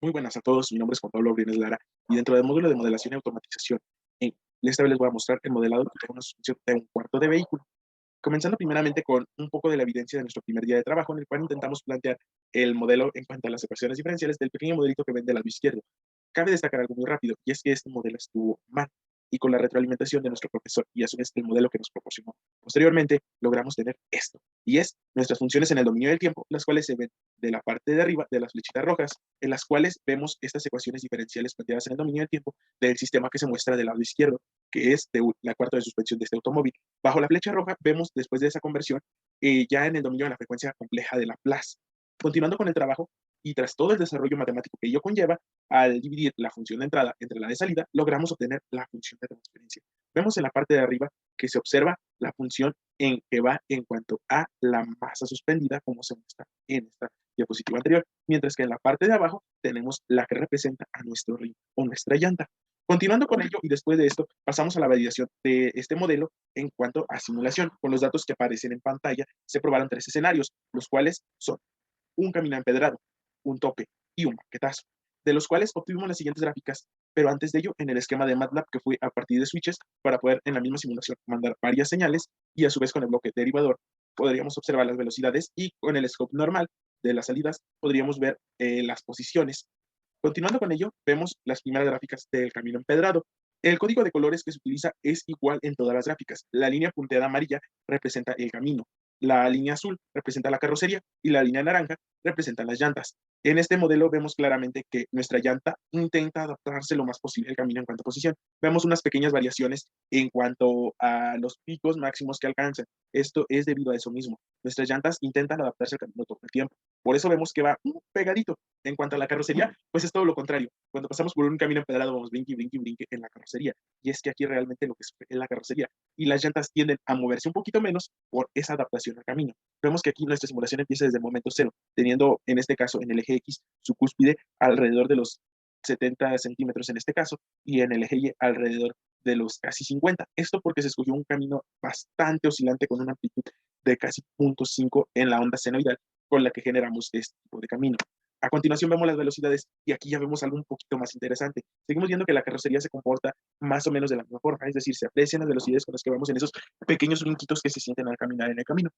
Muy buenas a todos, mi nombre es Juan Pablo Briones Lara y dentro del módulo de modelación y automatización, esta vez les voy a mostrar el modelado de una suspensión de un cuarto de vehículo. Comenzando primeramente con un poco de la evidencia de nuestro primer día de trabajo, en el cual intentamos plantear el modelo en cuanto a las ecuaciones diferenciales del pequeño modelito que ven del lado izquierdo. Cabe destacar algo muy rápido, y es que este modelo estuvo mal, y con la retroalimentación de nuestro profesor y a su vez el modelo que nos proporcionó. Posteriormente, logramos tener esto, y es nuestras funciones en el dominio del tiempo, las cuales se ven de la parte de arriba de las flechitas rojas, en las cuales vemos estas ecuaciones diferenciales planteadas en el dominio del tiempo del sistema que se muestra del lado izquierdo, que es de la cuarta de suspensión de este automóvil. Bajo la flecha roja vemos, después de esa conversión, ya en el dominio de la frecuencia compleja de Laplace. Continuando con el trabajo, y tras todo el desarrollo matemático que ello conlleva, al dividir la función de entrada entre la de salida, logramos obtener la función de transferencia. Vemos en la parte de arriba que se observa la función en que va en cuanto a la masa suspendida, como se muestra en esta diapositiva anterior, mientras que en la parte de abajo tenemos la que representa a nuestro ring o nuestra llanta. Continuando con ello, y después de esto, pasamos a la validación de este modelo en cuanto a simulación. Con los datos que aparecen en pantalla, se probaron tres escenarios, los cuales son un camino empedrado, un tope y un banquetazo, de los cuales obtuvimos las siguientes gráficas, pero antes de ello, en el esquema de MATLAB, que fue a partir de switches, para poder en la misma simulación mandar varias señales, y a su vez con el bloque derivador podríamos observar las velocidades, y con el scope normal de las salidas podríamos ver las posiciones. Continuando con ello, vemos las primeras gráficas del camino empedrado. El código de colores que se utiliza es igual en todas las gráficas. La línea punteada amarilla representa el camino, la línea azul representa la carrocería y la línea naranja representa las llantas. En este modelo vemos claramente que nuestra llanta intenta adaptarse lo más posible al camino en cuanto a posición. Vemos unas pequeñas variaciones en cuanto a los picos máximos que alcanzan. Esto es debido a eso mismo. Nuestras llantas intentan adaptarse al camino todo el tiempo. Por eso vemos que va pegadito. En cuanto a la carrocería, pues es todo lo contrario. Cuando pasamos por un camino empedrado, vamos brinque, brinque, brinque en la carrocería. Y es que aquí realmente lo que sufre es la carrocería. Y las llantas tienden a moverse un poquito menos por esa adaptación al camino. Vemos que aquí nuestra simulación empieza desde el momento cero, teniendo en este caso en el eje X su cúspide alrededor de los 70 centímetros en este caso, y en el eje Y alrededor de los casi 50. Esto porque se escogió un camino bastante oscilante con una amplitud de casi 0.5 en la onda senoidal con la que generamos este tipo de camino. A continuación vemos las velocidades y aquí ya vemos algo un poquito más interesante. Seguimos viendo que la carrocería se comporta más o menos de la misma forma, es decir, se aprecian las velocidades con las que vamos en esos pequeños brinquitos que se sienten al caminar en el camino,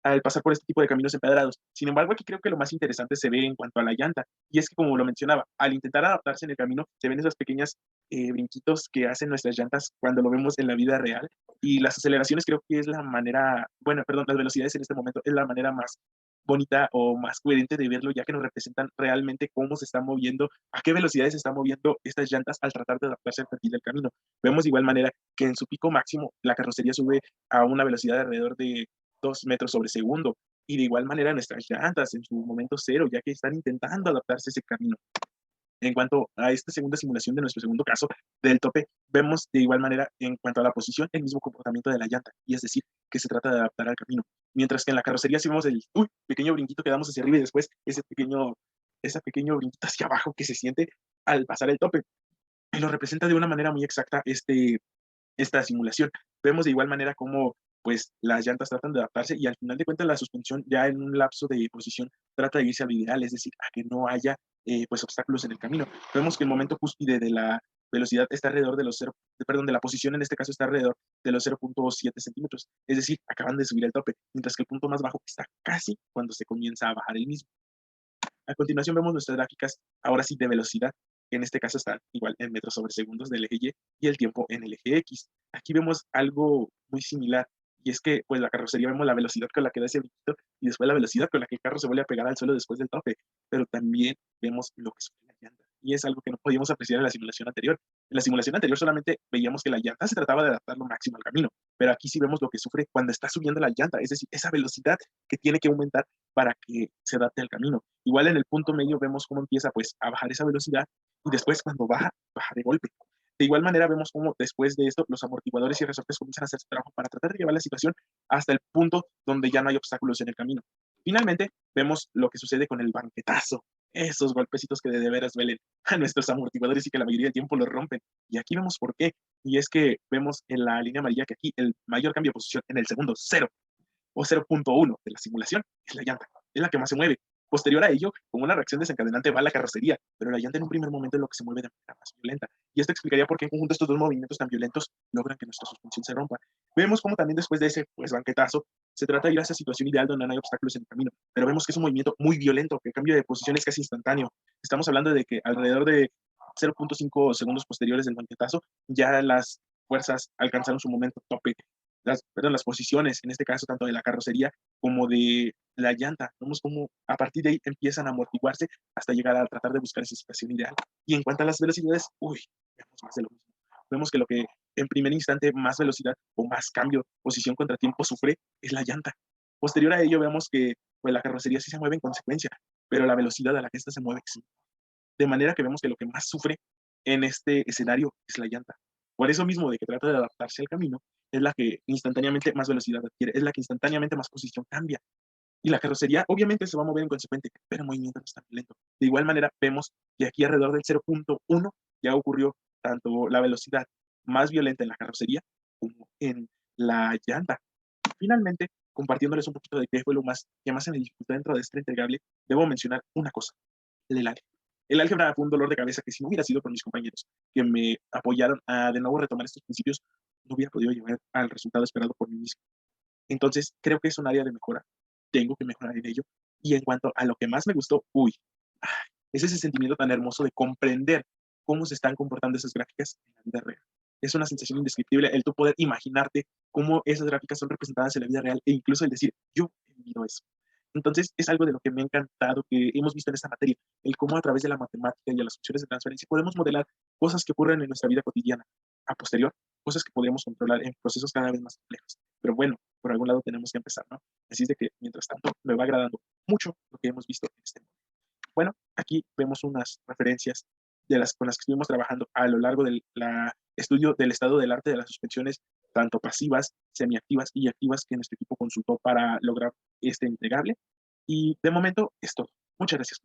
al pasar por este tipo de caminos empedrados. Sin embargo, aquí creo que lo más interesante se ve en cuanto a la llanta, y es que, como lo mencionaba, al intentar adaptarse en el camino, se ven esas pequeñas brinquitos que hacen nuestras llantas cuando lo vemos en la vida real, y las aceleraciones creo que es la manera, bueno, perdón, las velocidades en este momento es la manera más bonita o más coherente de verlo, ya que nos representan realmente cómo se está moviendo, a qué velocidades se están moviendo estas llantas al tratar de adaptarse al perfil del camino. Vemos de igual manera que en su pico máximo la carrocería sube a una velocidad de alrededor de 2 metros sobre segundo. Y de igual manera nuestras llantas en su momento cero, ya que están intentando adaptarse a ese camino. En cuanto a esta segunda simulación de nuestro segundo caso del tope, vemos de igual manera en cuanto a la posición el mismo comportamiento de la llanta, y es decir, que se trata de adaptar al camino. Mientras que en la carrocería sí vemos el pequeño brinquito que damos hacia arriba y después ese pequeño brinquito hacia abajo que se siente al pasar el tope. Y lo representa de una manera muy exacta esta simulación. Vemos de igual manera cómo pues las llantas tratan de adaptarse y al final de cuentas la suspensión ya en un lapso de posición trata de irse al ideal, es decir, a que no haya pues obstáculos en el camino. Vemos que el momento cúspide de la velocidad está alrededor de los 0, perdón, de la posición en este caso está alrededor de los 0.7 centímetros, es decir, acaban de subir el tope, mientras que el punto más bajo está casi cuando se comienza a bajar el mismo. A continuación vemos nuestras gráficas, ahora sí de velocidad, que en este caso están igual en metros sobre segundos del eje Y el tiempo en el eje X. Aquí vemos algo muy similar, y es que pues la carrocería vemos la velocidad con la que da ese brinquito y después la velocidad con la que el carro se vuelve a pegar al suelo después del tope, pero también vemos lo que sufre la llanta, y es algo que no podíamos apreciar en la simulación anterior. En la simulación anterior solamente veíamos que la llanta se trataba de adaptar lo máximo al camino, pero aquí sí vemos lo que sufre cuando está subiendo la llanta, es decir, esa velocidad que tiene que aumentar para que se adapte al camino. Igual en el punto medio vemos cómo empieza pues a bajar esa velocidad y después cuando baja, baja de golpe. De igual manera vemos cómo después de esto los amortiguadores y resortes comienzan a hacer su trabajo para tratar de llevar la situación hasta el punto donde ya no hay obstáculos en el camino. Finalmente vemos lo que sucede con el banquetazo, esos golpecitos que de veras duelen a nuestros amortiguadores y que la mayoría del tiempo los rompen. Y aquí vemos por qué. Y es que vemos en la línea amarilla que aquí el mayor cambio de posición en el segundo cero o 0.1 de la simulación es la llanta, es la que más se mueve. Posterior a ello, como una reacción desencadenante va la carrocería, pero la llanta en un primer momento es lo que se mueve de manera más violenta. Y esto explicaría por qué en conjunto estos dos movimientos tan violentos logran que nuestra suspensión se rompa. Vemos como también después de ese pues, banquetazo, se trata de ir a esa situación ideal donde no hay obstáculos en el camino, pero vemos que es un movimiento muy violento, que el cambio de posición es casi instantáneo. Estamos hablando de que alrededor de 0.5 segundos posteriores del banquetazo, ya las fuerzas alcanzaron su momento tope. Las posiciones, en este caso, tanto de la carrocería como de la llanta. Vemos cómo a partir de ahí empiezan a amortiguarse hasta llegar a tratar de buscar esa situación ideal. Y en cuanto a las velocidades, uy, vemos más de lo mismo. Vemos que lo que en primer instante más velocidad o más cambio, posición contra tiempo sufre es la llanta. Posterior a ello vemos que pues, la carrocería sí se mueve en consecuencia, pero la velocidad a la que ésta se mueve sí. De manera que vemos que lo que más sufre en este escenario es la llanta. Por eso mismo de que trata de adaptarse al camino, es la que instantáneamente más velocidad adquiere, es la que instantáneamente más posición cambia. Y la carrocería obviamente se va a mover en consecuente, pero el movimiento no es tan lento. De igual manera, vemos que aquí alrededor del 0.1 ya ocurrió tanto la velocidad más violenta en la carrocería como en la llanta. Finalmente, compartiéndoles un poquito de qué fue lo más que más se me dificultó dentro de este entregable, debo mencionar una cosa, el álgebra. El álgebra fue un dolor de cabeza que si no hubiera sido por mis compañeros que me apoyaron a de nuevo retomar estos principios, no hubiera podido llegar al resultado esperado por mí mismo. Entonces, creo que es un área de mejora. Tengo que mejorar en ello. Y en cuanto a lo que más me gustó, uy, es ese sentimiento tan hermoso de comprender cómo se están comportando esas gráficas en la vida real. Es una sensación indescriptible el tú poder imaginarte cómo esas gráficas son representadas en la vida real e incluso el decir, yo he vivido eso. Entonces, es algo de lo que me ha encantado que hemos visto en esta materia, el cómo a través de la matemática y de las funciones de transferencia podemos modelar cosas que ocurren en nuestra vida cotidiana. A posterior, cosas que podemos controlar en procesos cada vez más complejos. Pero bueno, por algún lado tenemos que empezar, ¿no? Así es de que, mientras tanto, me va agradando mucho lo que hemos visto en este momento. Bueno, aquí vemos unas referencias con las que estuvimos trabajando a lo largo del estudio del estado del arte de las suspensiones, tanto pasivas, semiactivas y activas que nuestro equipo consultó para lograr este entregable. Y de momento es todo. Muchas gracias.